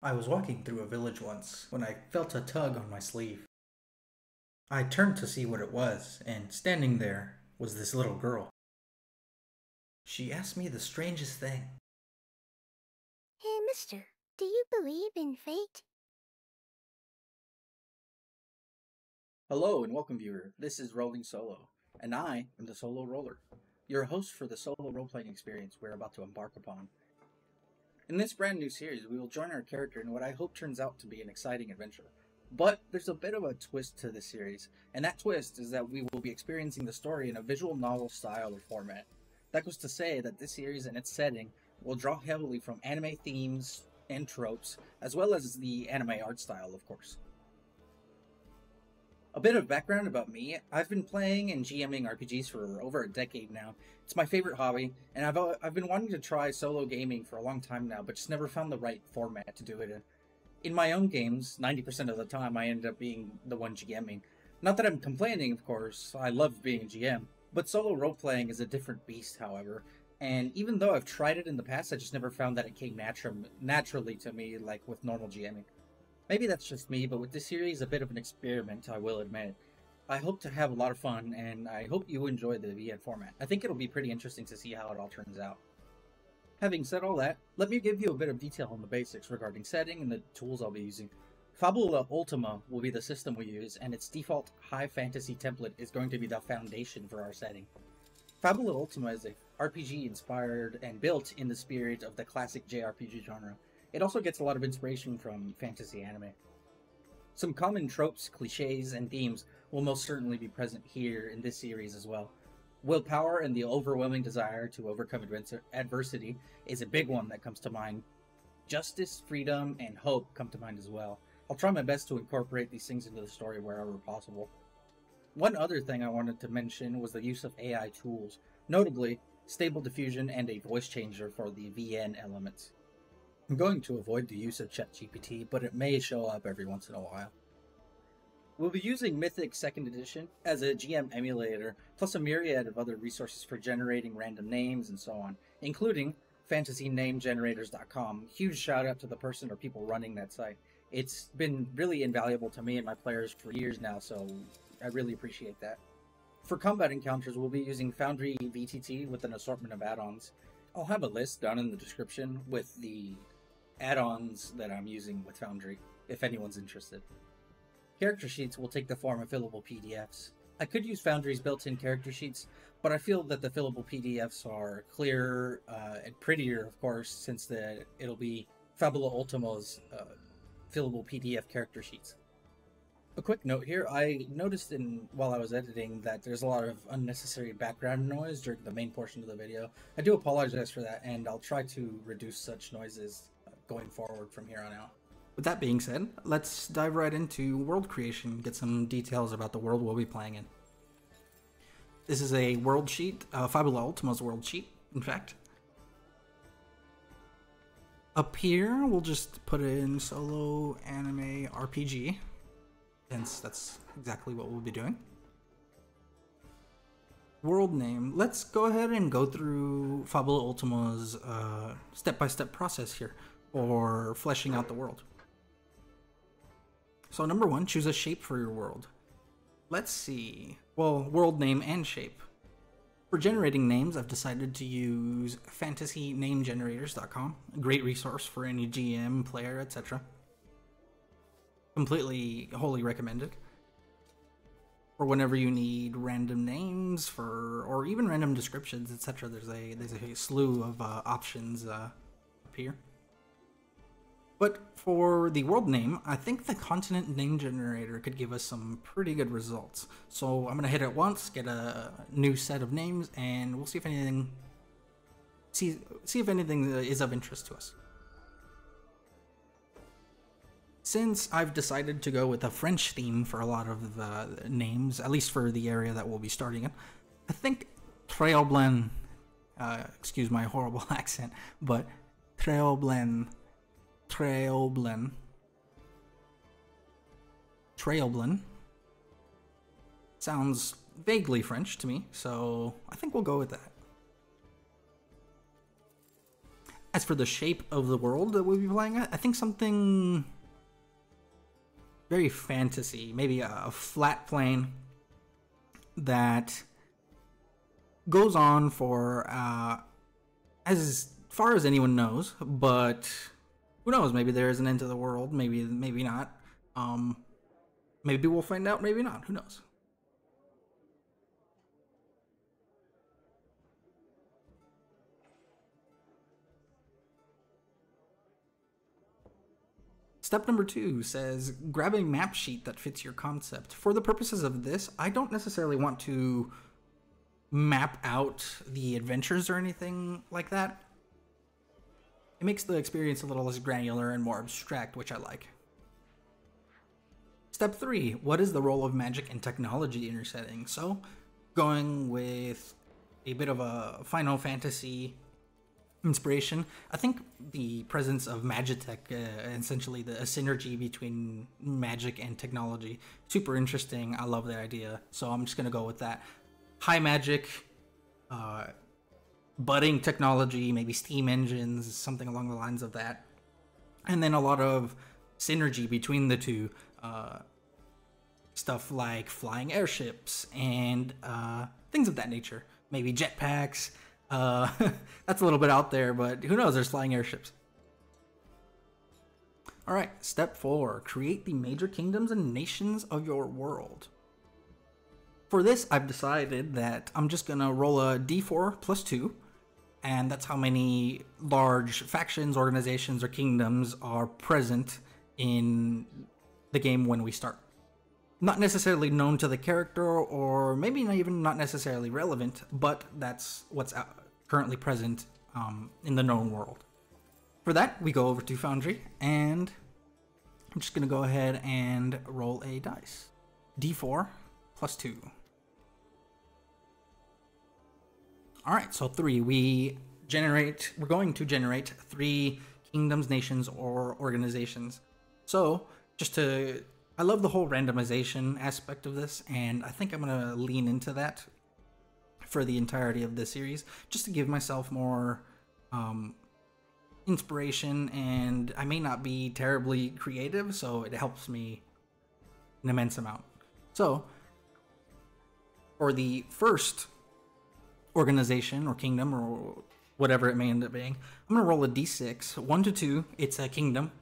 I was walking through a village once when I felt a tug on my sleeve. I turned to see what it was, and standing there was this little girl. She asked me the strangest thing. Hey, mister, do you believe in fate? Hello and welcome, viewer. This is Rolling Solo, and I am the Solo Roller, your host for the solo role-playing experience we're about to embark upon. In this brand new series, we will join our character in what I hope turns out to be an exciting adventure. But there's a bit of a twist to this series, and that twist is that we will be experiencing the story in a visual novel style or format. That goes to say that this series and its setting will draw heavily from anime themes and tropes, as well as the anime art style, of course. A bit of background about me: I've been playing and GMing RPGs for over a decade now. It's my favorite hobby, and I've been wanting to try solo gaming for a long time now, but just never found the right format to do it in. In my own games, 90% of the time I end up being the one GMing. Not that I'm complaining, of course, I love being a GM, but solo role-playing is a different beast, however, and even though I've tried it in the past, I just never found that it came naturally to me like with normal GMing. Maybe that's just me, but with this series, a bit of an experiment, I will admit. I hope to have a lot of fun, and I hope you enjoy the VN format. I think it'll be pretty interesting to see how it all turns out. Having said all that, let me give you a bit of detail on the basics regarding setting and the tools I'll be using. Fabula Ultima will be the system we use, and its default high fantasy template is going to be the foundation for our setting. Fabula Ultima is a RPG inspired and built in the spirit of the classic JRPG genre. It also gets a lot of inspiration from fantasy anime. Some common tropes, cliches, and themes will most certainly be present here in this series as well. Willpower and the overwhelming desire to overcome adversity is a big one that comes to mind. Justice, freedom, and hope come to mind as well. I'll try my best to incorporate these things into the story wherever possible. One other thing I wanted to mention was the use of AI tools, notably Stable Diffusion and a voice changer for the VN elements. I'm going to avoid the use of ChatGPT, but it may show up every once in a while. We'll be using Mythic 2nd Edition as a GM emulator, plus a myriad of other resources for generating random names and so on, including FantasyNameGenerators.com. Huge shout out to the person or people running that site. It's been really invaluable to me and my players for years now, so I really appreciate that. For combat encounters, we'll be using Foundry VTT with an assortment of add-ons. I'll have a list down in the description with the add-ons that I'm using with Foundry, if anyone's interested. Character sheets will take the form of fillable PDFs. I could use Foundry's built-in character sheets, but I feel that the fillable PDFs are clearer and prettier, of course, since it'll be Fabula Ultima's fillable PDF character sheets. A quick note here, I noticed while I was editing that there's a lot of unnecessary background noise during the main portion of the video. I do apologize for that, and I'll try to reduce such noises going forward from here on out. With that being said, let's dive right into world creation, get some details about the world we'll be playing in. This is a world sheet, Fabula Ultima's world sheet, in fact. Up here, we'll just put in Solo Anime RPG, since that's exactly what we'll be doing. World name. Let's go ahead and go through Fabula Ultima's step-by-step process here, or fleshing out the world. So number one, choose a shape for your world. Let's see. Well, world name and shape. For generating names, I've decided to use FantasyNameGenerators.com, a great resource for any GM, player, etc. Completely, wholly recommended. For whenever you need random names or even random descriptions, etc., there's a slew of options up here. But for the world name, I think the continent name generator could give us some pretty good results. So I'm gonna hit it once, get a new set of names, and we'll see if anything is of interest to us. Since I've decided to go with a French theme for a lot of the names, at least for the area that we'll be starting in, I think Treoblin, excuse my horrible accent, but Treoblin sounds vaguely French to me, so I think we'll go with that. As for the shape of the world that we'll be playing, I think something very fantasy, maybe a flat plane that goes on for as far as anyone knows, but who knows, maybe there is an end to the world, maybe not. Maybe we'll find out, maybe not, who knows. Step number 2 says, grab a map sheet that fits your concept. For the purposes of this, I don't necessarily want to map out the adventures or anything like that. It makes the experience a little less granular and more abstract, which I like. Step 3, what is the role of magic and technology in your setting? So, going with a bit of a Final Fantasy inspiration, I think the presence of Magitech, essentially a synergy between magic and technology, super interesting. I love that idea, so I'm just gonna go with that. High magic, budding technology, maybe steam engines, something along the lines of that, and then a lot of synergy between the two. Stuff like flying airships and things of that nature. Maybe jetpacks. That's a little bit out there, but who knows, there's flying airships. Alright, step 4. Create the major kingdoms and nations of your world. For this, I've decided that I'm just gonna roll a d4 plus 2, and that's how many large factions, organizations, or kingdoms are present in the game when we start. Not necessarily known to the character, or maybe not necessarily relevant, but that's what's currently present in the known world. For that, we go over to Foundry, and I'm just going to go ahead and roll a dice. D4 plus 2. Alright, so 3. We're going to generate 3 kingdoms, nations, or organizations. So, I love the whole randomization aspect of this, and I think I'm going to lean into that for the entirety of this series, just to give myself more inspiration, and I may not be terribly creative, so it helps me an immense amount. So, for the first organization or kingdom or whatever it may end up being, I'm going to roll a d6. 1 to 2, it's a kingdom.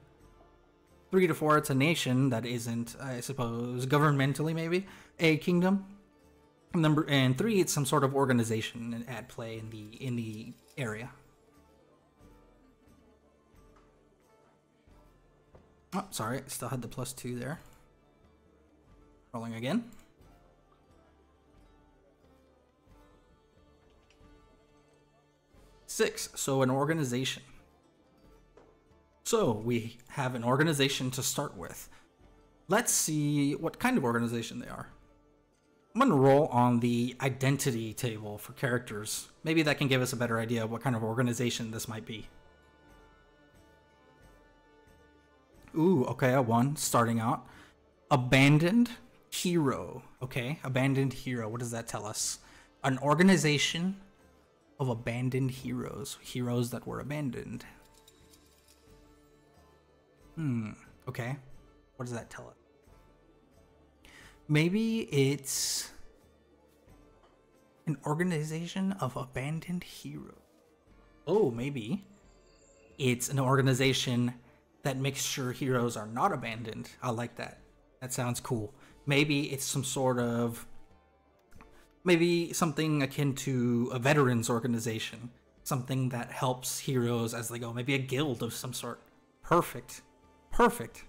3 to 4, it's a nation that isn't, I suppose, governmentally maybe a kingdom. And 3, it's some sort of organization at play in the area. Oh, sorry, I still had the plus 2 there. Rolling again. Six, so an organization. So we have an organization to start with. Let's see what kind of organization they are. I'm going to roll on the identity table for characters. Maybe that can give us a better idea of what kind of organization this might be. Ooh, okay, a 1 starting out. Abandoned hero. Okay, abandoned hero. What does that tell us? An organization of abandoned heroes. Heroes that were abandoned. Okay. What does that tell us? Maybe it's an organization of abandoned heroes. Oh, maybe it's an organization that makes sure heroes are not abandoned. I like that. That sounds cool. Maybe it's some sort of... maybe something akin to a veterans organization. Something that helps heroes as they go. Maybe a guild of some sort. Perfect. Perfect.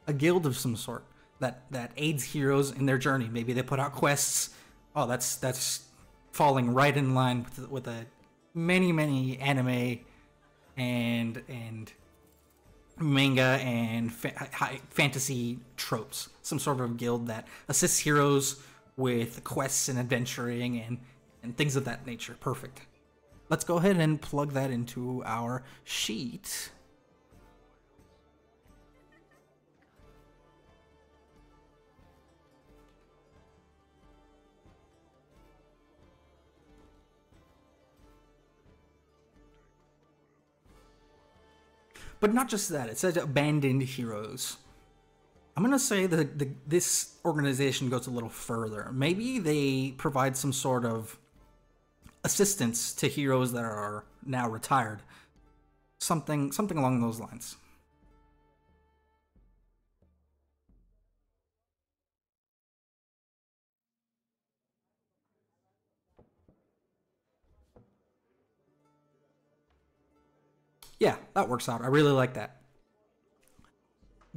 A guild of some sort that aids heroes in their journey. Maybe they put out quests. Oh, that's falling right in line with a many anime and manga and high fantasy tropes. Some sort of guild that assists heroes with quests and adventuring and things of that nature. Perfect. Let's go ahead and plug that into our sheet. But not just that, it says abandoned heroes. I'm gonna say that this organization goes a little further. Maybe they provide some sort of assistance to heroes that are now retired. Something along those lines. Yeah, that works out. I really like that.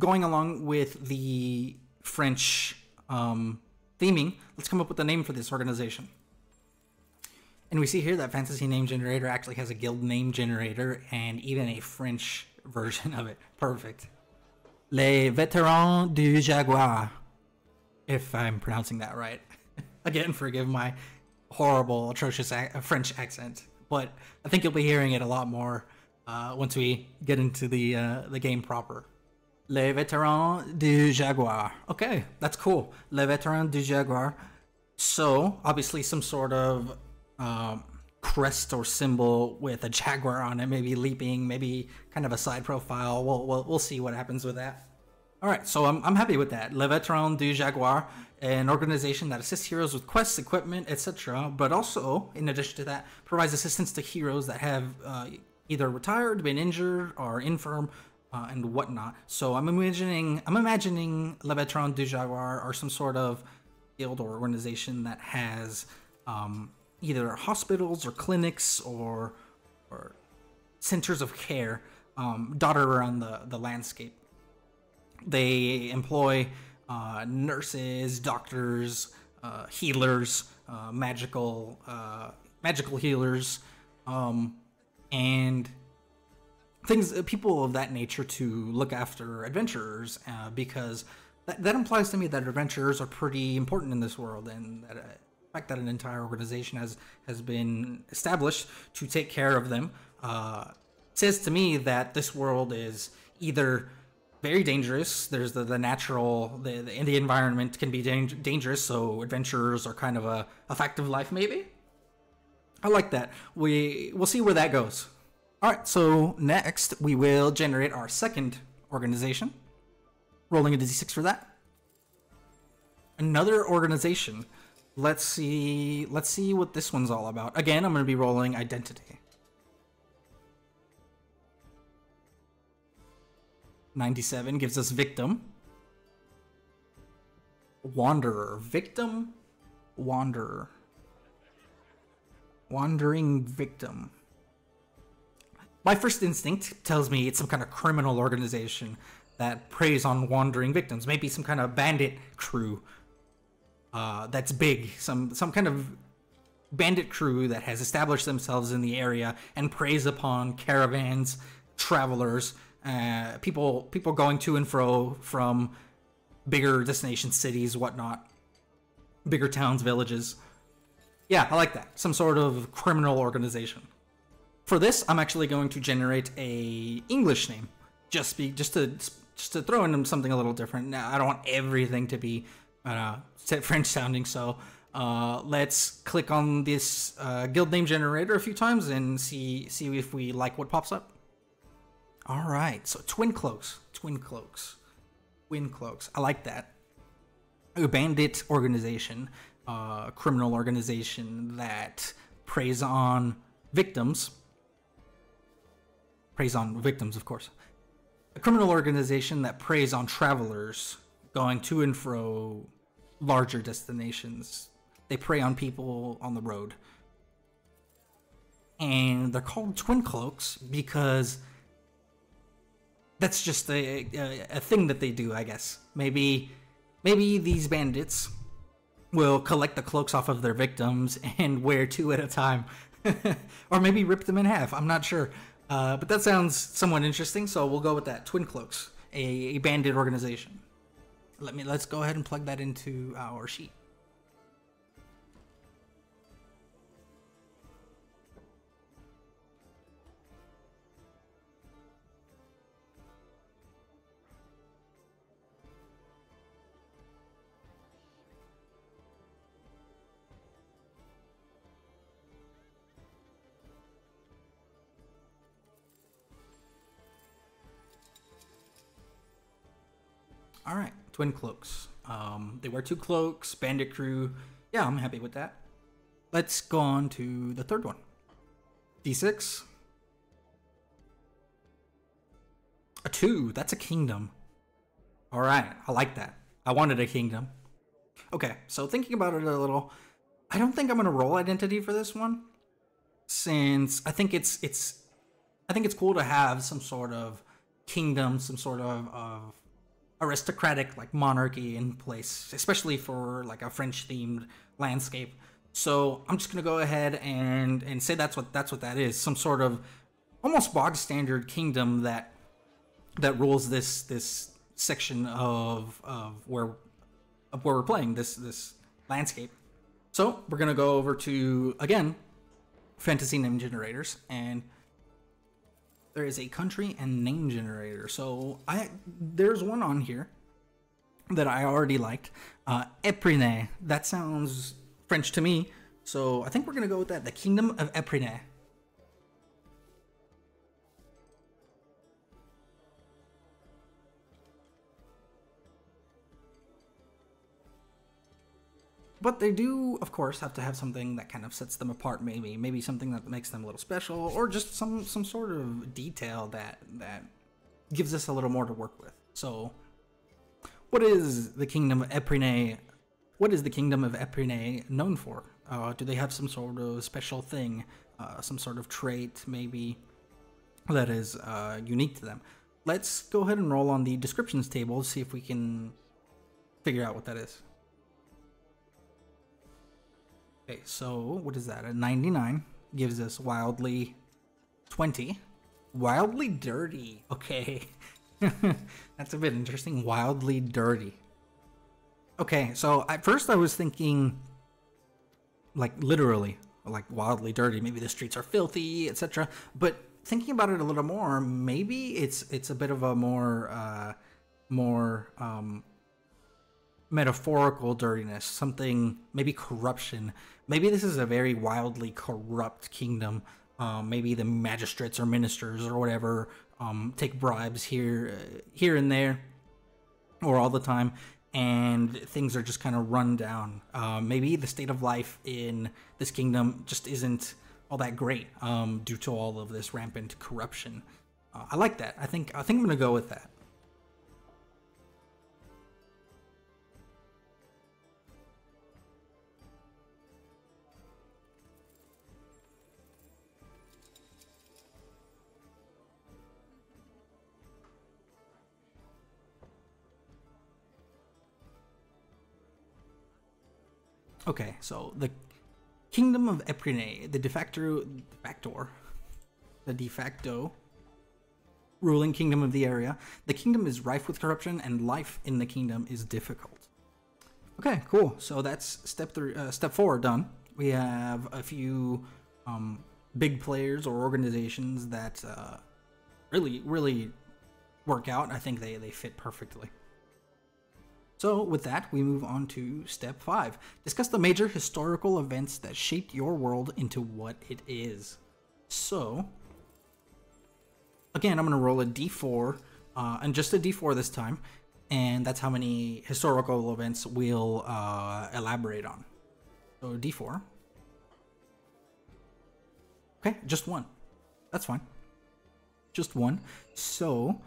Going along with the French theming, let's come up with a name for this organization. And we see here that Fantasy Name Generator actually has a guild name generator and even a French version of it. Perfect. Les Vétérans du Jaguar, if I'm pronouncing that right. Again, forgive my horrible, atrocious French accent, but I think you'll be hearing it a lot more once we get into the game proper. Les Vétérans du Jaguar. Okay, that's cool. Les Vétérans du Jaguar. So, obviously some sort of crest or symbol with a jaguar on it, maybe leaping, maybe kind of a side profile. We'll see what happens with that. All right, so I'm happy with that. Les Vétérans du Jaguar, an organization that assists heroes with quests, equipment, etc., but also, in addition to that, provides assistance to heroes that have either retired, been injured, or infirm, and whatnot. So I'm imagining Les Vétérans du Jaguar are some sort of guild or organization that has either hospitals or clinics or centers of care dotted around the landscape. They employ nurses, doctors, healers, magical healers, and people of that nature to look after adventurers, because that implies to me that adventurers are pretty important in this world, and that the fact that an entire organization has been established to take care of them says to me that this world is either very dangerous. There's the natural, the environment can be dangerous, so adventurers are kind of a fact of life, maybe. I like that. We'll see where that goes. All right, so next we will generate our second organization. Rolling a d6 for that. Another organization. Let's see what this one's all about. Again, I'm going to be rolling identity. 97 gives us victim. Wanderer. Victim. Wanderer. Wandering victim. My first instinct tells me it's some kind of criminal organization that preys on wandering victims. Maybe some kind of bandit crew that's big. Some kind of bandit crew that has established themselves in the area and preys upon caravans, travelers, people going to and fro from bigger destination cities, whatnot, bigger towns, villages. Yeah, I like that. Some sort of criminal organization. For this, I'm actually going to generate a English name, just to throw in something a little different. Now, I don't want everything to be French sounding, so let's click on this guild name generator a few times and see if we like what pops up. All right, so Twin Cloaks. I like that. A bandit organization, criminal organization that preys on victims. Preys on victims, of course. A criminal organization that preys on travelers going to and fro larger destinations. They prey on people on the road. And they're called Twin Cloaks because that's just a thing that they do, I guess. Maybe these bandits will collect the cloaks off of their victims and wear two at a time. Or maybe rip them in half, I'm not sure. But that sounds somewhat interesting, so we'll go with that. Twin Cloaks, a bandit organization. Let's go ahead and plug that into our sheet. All right, twin cloaks. They wear 2 cloaks, bandit crew. Yeah, I'm happy with that. Let's go on to the third one. D6. A 2, that's a kingdom. All right, I like that. I wanted a kingdom. Okay, so thinking about it a little, I don't think I'm gonna roll identity for this one, since I think it's cool to have some sort of kingdom, some sort of aristocratic like monarchy in place, especially for like a French themed landscape. So I'm just gonna go ahead and say that's what that is. Some sort of almost bog standard kingdom that rules this section of where we're playing this landscape. So we're gonna go over to, again, fantasy name generators, and there is a country and name generator. So there's one on here that I already liked. Eprenay. That sounds French to me, so I think we're gonna go with that. The Kingdom of Eprenay. But they do, of course, have to have something that kind of sets them apart, maybe something that makes them a little special, or just some sort of detail that gives us a little more to work with. So, what is the Kingdom of Eprenay? What is the Kingdom of Eprenay known for? Do they have some sort of special thing, some sort of trait, maybe, that is unique to them? Let's go ahead and roll on the descriptions table, see if we can figure out what that is. Okay, so what is that? A 99 gives us wildly 20. Wildly dirty. Okay. That's a bit interesting. Wildly dirty. Okay, so at first I was thinking, like, literally, like, wildly dirty. Maybe the streets are filthy, etc. But thinking about it a little more, maybe it's a bit of a more metaphorical dirtiness, something, maybe corruption. Maybe this is a very wildly corrupt kingdom. Maybe the magistrates or ministers or whatever take bribes here and there, or all the time, and things are just kind of run down. Maybe the state of life in this kingdom just isn't all that great due to all of this rampant corruption. I like that. I think I'm gonna go with that. Okay, so the Kingdom of Eprenay, the de facto ruling kingdom of the area. The kingdom is rife with corruption, and life in the kingdom is difficult. Okay, cool. So that's step 4 done. We have a few big players or organizations that really work out. I think they fit perfectly. So with that, we move on to step 5. Discuss the major historical events that shaped your world into what it is. So, again, I'm going to roll a d4, and just a d4 this time, and that's how many historical events we'll elaborate on. So d4. Okay, just 1. That's fine. Just 1. So,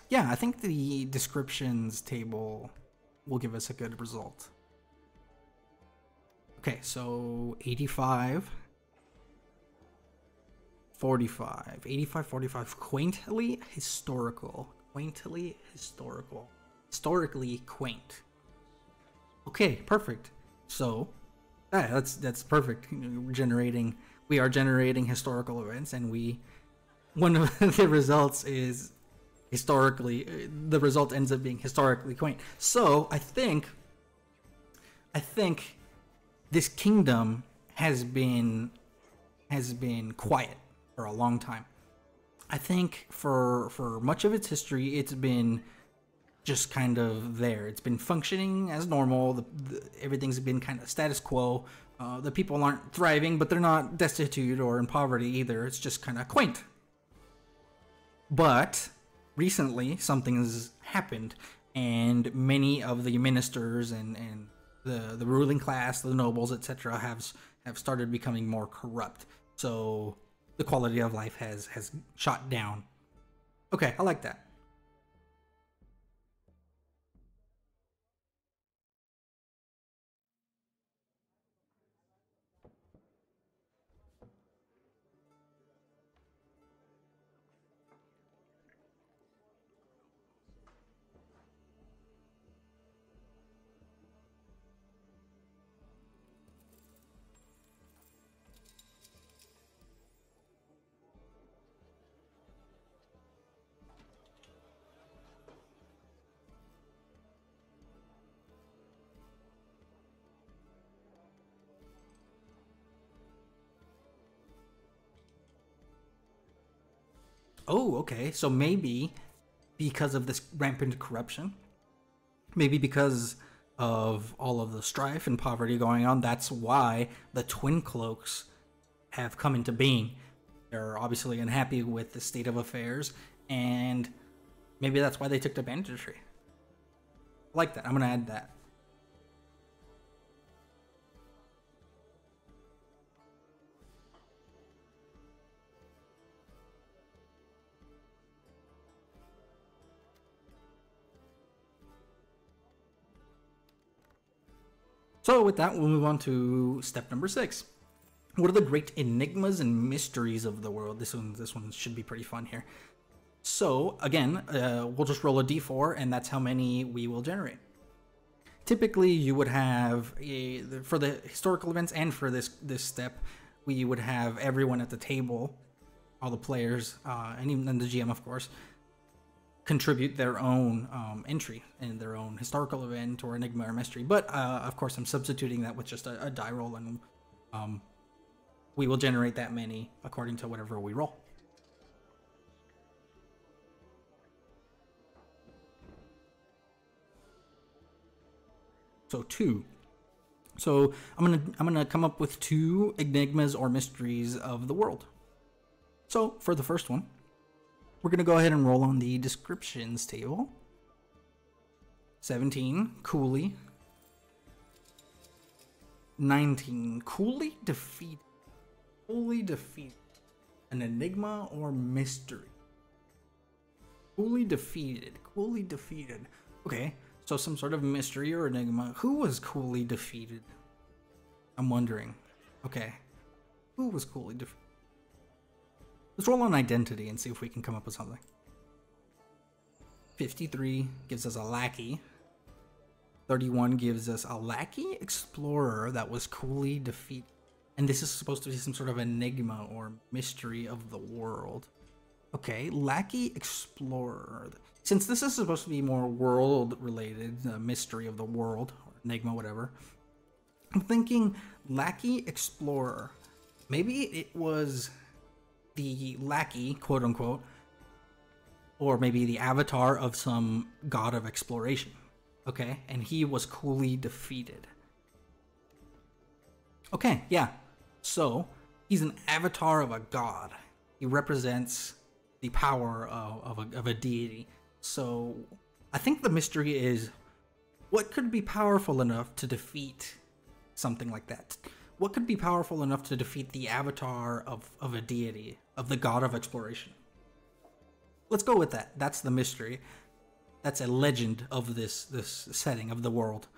yeah, I think the descriptions table will give us a good result. Okay, so 85, 45, 85, 45, quaintly historical, historically quaint. Okay, perfect. So, that's perfect. We are generating historical events, and one of the results is the result ends up being historically quaint. So I think this kingdom has been quiet for a long time. I think for much of its history, it's been just kind of there. It's been functioning as normal. Everything's been kind of status quo. The people aren't thriving, but they're not destitute or in poverty either. It's just kind of quaint. But recently something has happened, and many of the ministers and the ruling class, the nobles, etc., have started becoming more corrupt. So the quality of life has shot down. Okay, I like that. Oh, okay. So maybe because of this rampant corruption, maybe because of all of the strife and poverty going on, that's why the Twin Cloaks have come into being. They're obviously unhappy with the state of affairs, and maybe that's why they took the bandage tree. I like that. I'm gonna add that. So with that, we'll move on to step number 6. What are the great enigmas and mysteries of the world? This one should be pretty fun here. So again, we'll just roll a d4, and that's how many we will generate. Typically, you would have for the historical events and for this step, we would have everyone at the table, all the players, and even the GM, of course, contribute their own entry and their own historical event or enigma or mystery. But of course, I'm substituting that with just a die roll, and we will generate that many according to whatever we roll. So 2. So I'm gonna come up with 2 enigmas or mysteries of the world. So for the first one, we're gonna go ahead and roll on the descriptions table. 17, coolly. 19, coolly defeated. Coolly defeated. An enigma or mystery. Coolly defeated. Coolly defeated. Okay, so some sort of mystery or enigma. Who was coolly defeated? I'm wondering. Okay, who was coolly defeated? Let's roll on identity and see if we can come up with something. 53 gives us a lackey. 31 gives us a lackey explorer that was coolly defeated. And this is supposed to be some sort of enigma or mystery of the world. Okay, lackey explorer. Since this is supposed to be more world related, mystery of the world, or enigma, whatever, I'm thinking lackey explorer. Maybe it was the lackey, quote unquote, or maybe the avatar of some god of exploration. Okay, and he was coolly defeated. Okay, yeah. So he's an avatar of a god. He represents the power of a deity. So I think the mystery is, what could be powerful enough to defeat something like that? What could be powerful enough to defeat the avatar of a deity, of the god of exploration? Let's go with that. That's the mystery. That's a legend of this setting of the world.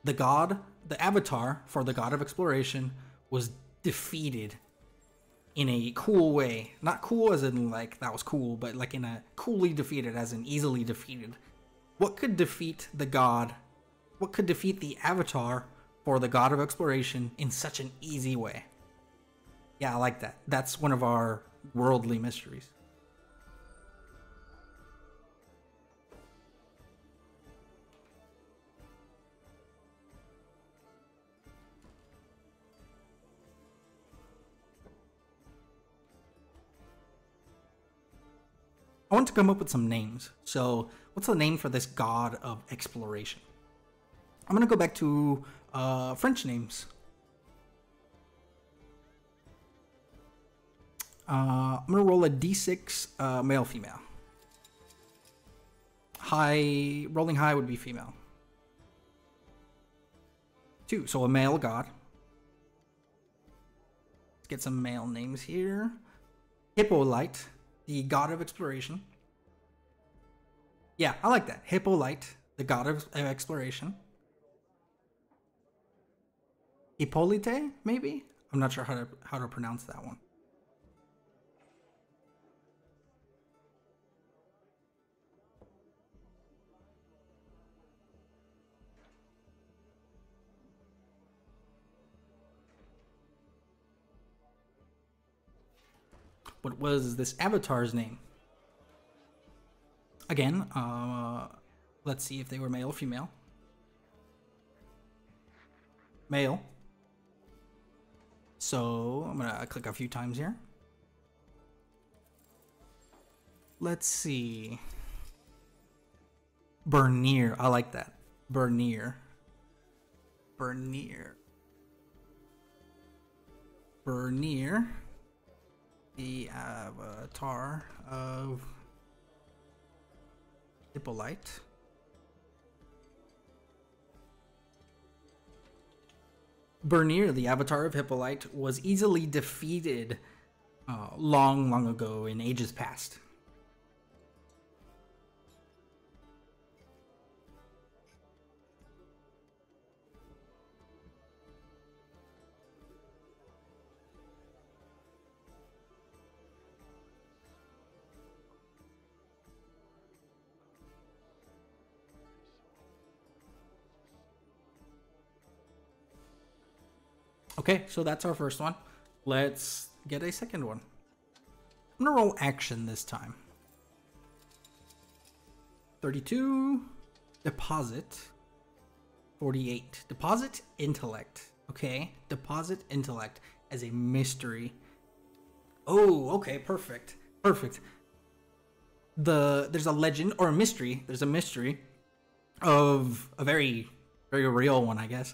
The god, the avatar for the god of exploration, was defeated in a cool way. Not cool as in like that was cool, but like in a coolly defeated as in easily defeated. What could defeat the god? What could defeat the avatar for the god of exploration in such an easy way? Yeah, I like that. That's one of our worldly mysteries. I want to come up with some names. So what's the name for this god of exploration? I'm going to go back to French names. I'm going to roll a d6 male-female. rolling high would be female. 2, so a male god. Let's get some male names here. Hippolyte, the god of exploration. Yeah, I like that. Hippolyte, the god of exploration. Hippolyte, maybe? I'm not sure how to pronounce that one. What was this avatar's name? Again, let's see if they were male or female. Male. So I'm gonna click a few times here. Let's see. Bernier, I like that. Bernier. Bernier. Bernier. The avatar of Hippolyte. Bernier, the avatar of Hippolyte, was easily defeated long ago in ages past. Okay, so that's our first one. Let's get a second one. I'm gonna roll action this time. 32. Deposit. 48. Deposit intellect. Okay, deposit intellect as a mystery. Oh, okay, perfect. Perfect. There's a legend or a mystery. There's a mystery of a very, very real one, I guess.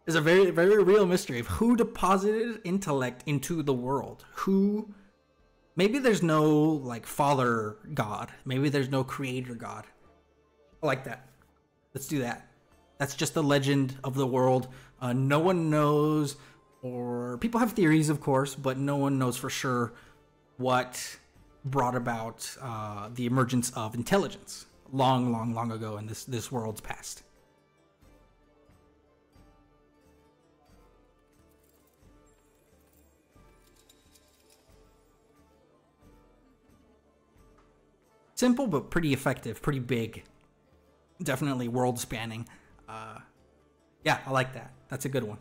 There's a very, very real mystery of who deposited intellect into the world. Who, maybe there's no like father god. Maybe there's no creator god. I like that. Let's do that. That's just the legend of the world. No one knows, or people have theories, of course, but no one knows for sure what brought about the emergence of intelligence long ago in this world's past. Simple, but pretty effective, pretty big. Definitely world-spanning. Yeah, I like that. That's a good one.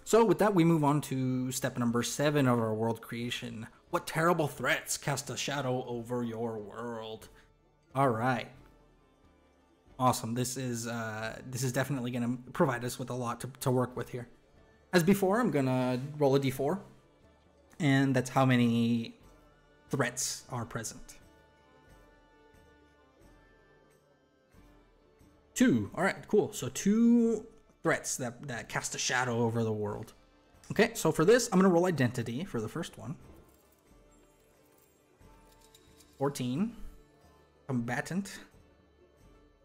So with that, we move on to step number 7 of our world creation. What terrible threats cast a shadow over your world? All right. Awesome. This is definitely going to provide us with a lot to work with here. As before, I'm going to roll a d4. And that's how many threats are present. 2. All right, cool. So 2 threats that cast a shadow over the world. Okay, so for this, I'm going to roll identity for the first one. 14. Combatant.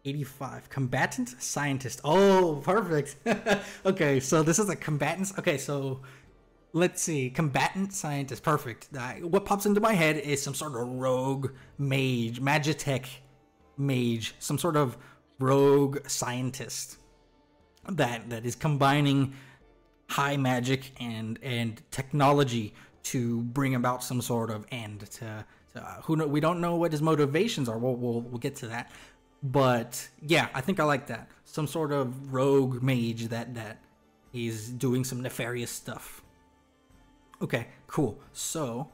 85. Combatant scientist. Oh, perfect. Okay, so this is a combatant. Okay, so let's see. Combatant scientist. Perfect. What pops into my head is some sort of rogue mage, magitech mage, some sort of rogue scientist that is combining high magic and technology to bring about some sort of end to we don't know what his motivations are. We'll get to that, but yeah, I think I like that. Some sort of rogue mage that is doing some nefarious stuff. Okay, cool. So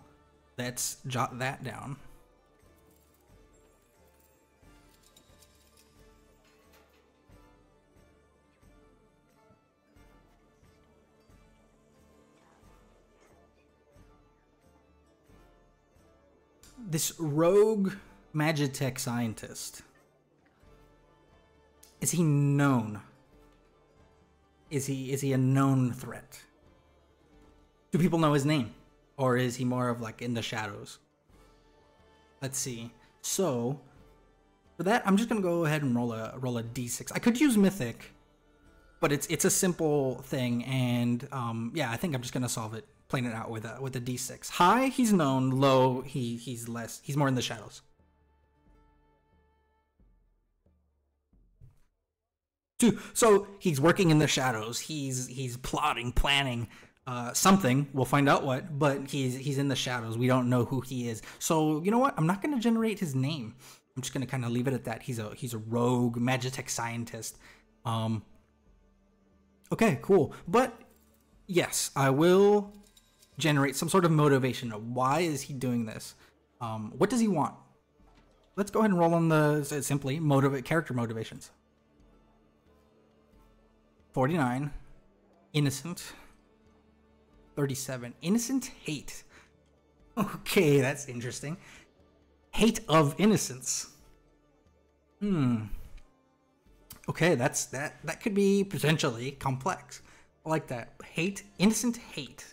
let's jot that down. This rogue magitech scientist, is he known? Is he a known threat? Do people know his name? Or is he more of like in the shadows? Let's see. So, For that, I'm just gonna go ahead and roll a d6. I could use Mythic, but it's a simple thing, and yeah, I think I'm just gonna solve it, playing it out with a d6. High, he's known. Low, he's less. He's more in the shadows. 2. So he's working in the shadows. He's plotting, planning something. We'll find out what, but he's in the shadows. We don't know who he is. So you know what? I'm not gonna generate his name. I'm just gonna kind of leave it at that. He's a rogue Magitech scientist. Okay, cool. But yes, I will generate some sort of motivation of why is he doing this. What does he want? Let's go ahead and roll on the simply character motivations. 49, innocent. 37, innocent hate. Okay, that's interesting. Hate of innocence. Okay, that could be potentially complex. I like that. Hate, innocent hate.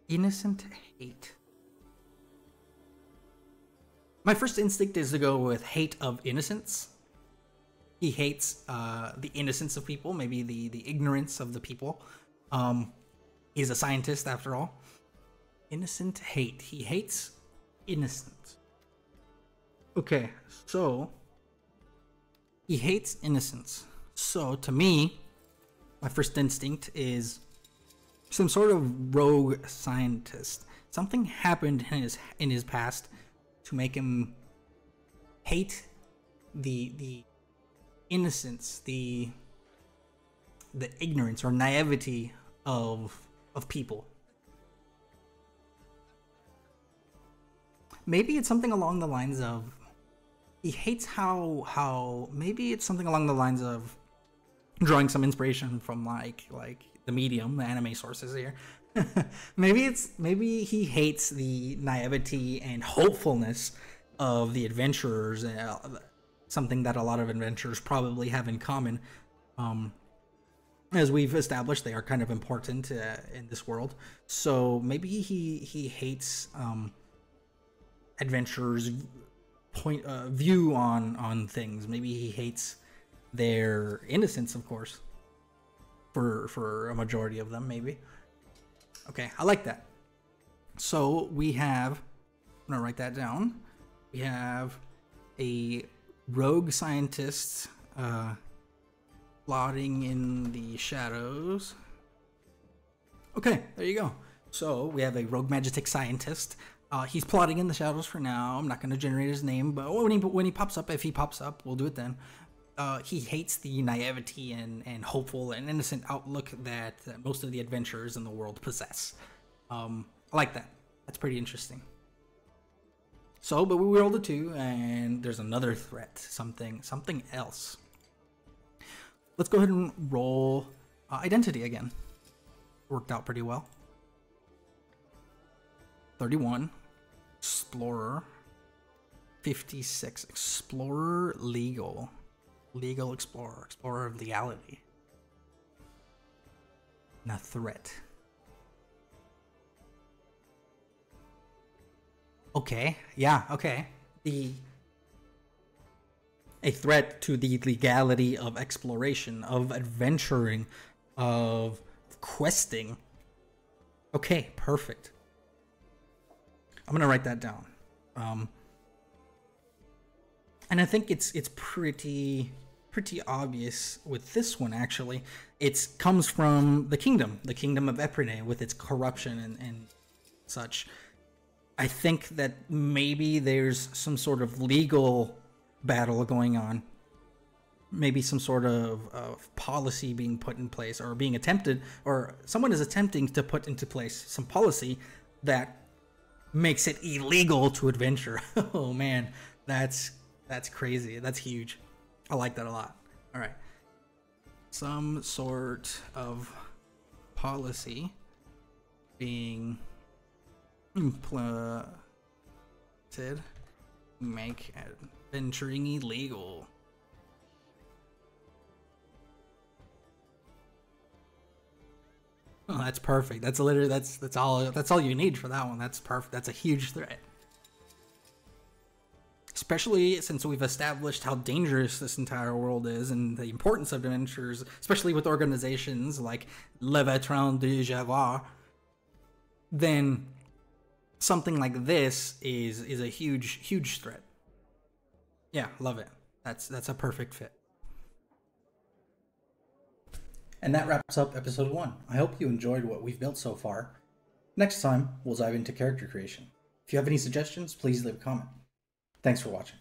Innocent hate. My first instinct is to go with hate of innocence. He hates the innocence of people, maybe the ignorance of the people. He's a scientist after all. Innocent hate. He hates innocence. Okay, so he hates innocence. So to me, my first instinct is some sort of rogue scientist. Something happened in his past to make him hate the innocence, the ignorance or naivety of people. Maybe it's something along the lines of he hates how maybe it's something along the lines of drawing some inspiration from like the medium, the anime sources here. maybe he hates the naivety and hopefulness of the adventurers, something that a lot of adventurers probably have in common. As we've established, they are kind of important in this world. So maybe he hates adventurers' view on things. Maybe he hates their innocence, of course, for a majority of them, maybe. Okay, I like that. So we have, I'm gonna write that down. We have a rogue scientist plotting in the shadows. Okay, there you go. So we have a rogue Magitech scientist. He's plotting in the shadows for now. I'm not going to generate his name, but when he pops up, if he pops up, we'll do it then. He hates the naivety and hopeful and innocent outlook that most of the adventurers in the world possess. I like that. That's pretty interesting. So, but we rolled a 2, and there's another threat, something else. Let's go ahead and roll identity again. Worked out pretty well. 31, explorer. 56, explorer, legal explorer of legality. Now threat. Okay, yeah, okay. A threat to the legality of exploration, of adventuring, of questing. Okay, perfect. I'm gonna write that down. And I think it's pretty obvious with this one, actually. It comes from the kingdom of Eprenay, with its corruption and such. I think that maybe there's some sort of legal battle going on. Maybe some sort of policy being put in place, or being attempted, or someone is attempting to put into place some policy that makes it illegal to adventure. Oh man, that's crazy. That's huge. I like that a lot. All right. Some sort of policy being implemented, make adventuring illegal. Oh, that's perfect. That's literally that's all you need for that one. That's perfect. That's a huge threat. especially since we've established how dangerous this entire world is and the importance of adventures, especially with organizations like Le Veteran de Java, then something like this is a huge threat. Yeah, love it. That's a perfect fit. And that wraps up episode 1. I hope you enjoyed what we've built so far. Next time, we'll dive into character creation. If you have any suggestions, please leave a comment. Thanks for watching.